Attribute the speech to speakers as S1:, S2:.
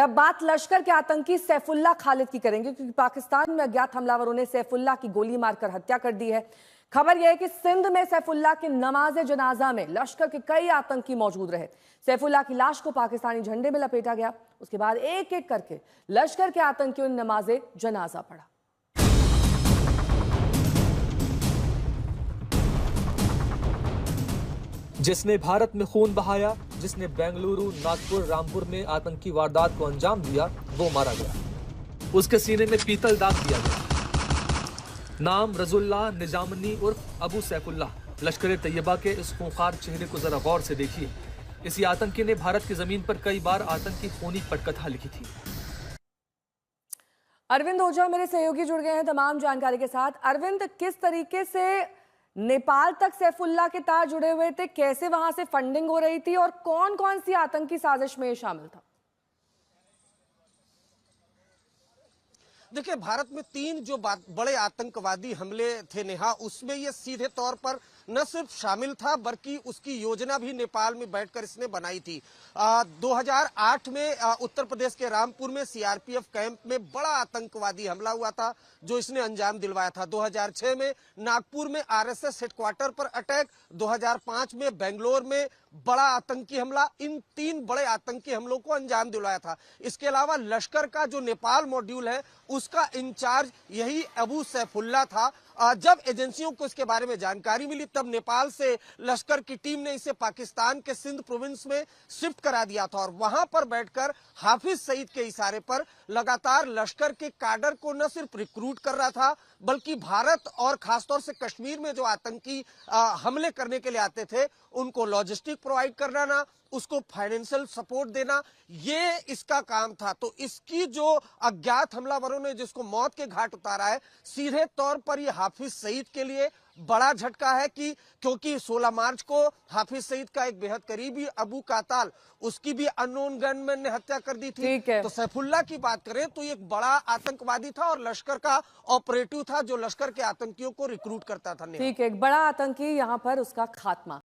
S1: अब बात लश्कर के आतंकी सैफुल्लाह खालिद की करेंगे, क्योंकि पाकिस्तान में अज्ञात हमलावरों ने सैफुल्लाह की गोली मारकर हत्या कर दी है। खबर यह है कि सिंध में सैफुल्लाह के नमाज जनाजा में लश्कर के कई आतंकी मौजूद रहे। सैफुल्लाह की लाश को पाकिस्तानी झंडे में लपेटा गया। उसके बाद एक एक करके लश्कर के आतंकियों ने नमाज जनाजा पढ़ा।
S2: जिसने भारत में खून बहाया, जिसने बेंगलुरु, नागपुर, रामपुर में आतंकी वारदात को अंजाम दिया, वो मारा गया। उसके सीने में पीतल दाग दिया गया। नाम रजुल्लाह निजामनी उर्फ अबू सैफुल्लाह। लश्कर तैयबा के इस खूंखार चेहरे को जरा गौर से देखिए। इसी आतंकी ने भारत की जमीन पर कई बार आतंकी खूनी पटकथा लिखी थी।
S1: अरविंद ओझा मेरे सहयोगी जुड़ गए हैं तमाम जानकारी के साथ। अरविंद, किस तरीके से नेपाल तक सैफुल्लाह के तार जुड़े हुए थे, कैसे वहां से फंडिंग हो रही थी और कौन कौन सी आतंकी साजिश में शामिल था?
S3: देखिए, भारत में 3 जो बड़े आतंकवादी हमले थे नेहा, उसमें ये सीधे तौर पर न सिर्फ शामिल था बल्कि उसकी योजना भी नेपाल में बैठकर इसने बनाई थी। 2008 में उत्तर प्रदेश के रामपुर में सीआरपीएफ कैंप में बड़ा आतंकवादी हमला हुआ था जो इसने अंजाम दिलवाया था। 2006 में नागपुर में आरएसएस हेडक्वार्टर पर अटैक, 2005 में बेंगलोर में बड़ा आतंकी हमला, इन 3 बड़े आतंकी हमलों को अंजाम दिलवाया था। इसके अलावा लश्कर का जो नेपाल मॉड्यूल है उसका इंचार्ज यही अबू सैफुल्लाह था। जब एजेंसियों को इसके बारे में जानकारी मिली तब नेपाल से लश्कर की टीम ने इसे पाकिस्तान के सिंध प्रोविंस में शिफ्ट करा दिया था और वहां पर बैठकर हाफिज सईद के इशारे पर लगातार लश्कर के काडर को न सिर्फ रिक्रूट कर रहा था बल्कि भारत और खासतौर से कश्मीर में जो आतंकी हमले करने के लिए आते थे उनको लॉजिस्टिक प्रोवाइड करना, उसको फाइनेंशियल सपोर्ट देना, ये इसका काम था। तो इसकी जो अज्ञात हमलावरों ने जिसको मौत के घाट उतारा है, सीधे तौर पर ये हाफिज सईद के लिए बड़ा झटका है कि क्योंकि 16 मार्च को हाफिज सईद का एक बेहद करीबी अबू काताल, उसकी भी अननोन गनमैन ने हत्या कर दी थी। तो सैफुल्लाह की बात करें तो ये एक बड़ा आतंकवादी था और लश्कर का ऑपरेटिव था जो लश्कर के आतंकियों को रिक्रूट करता था।
S1: ठीक है, एक बड़ा आतंकी यहाँ पर उसका खात्मा।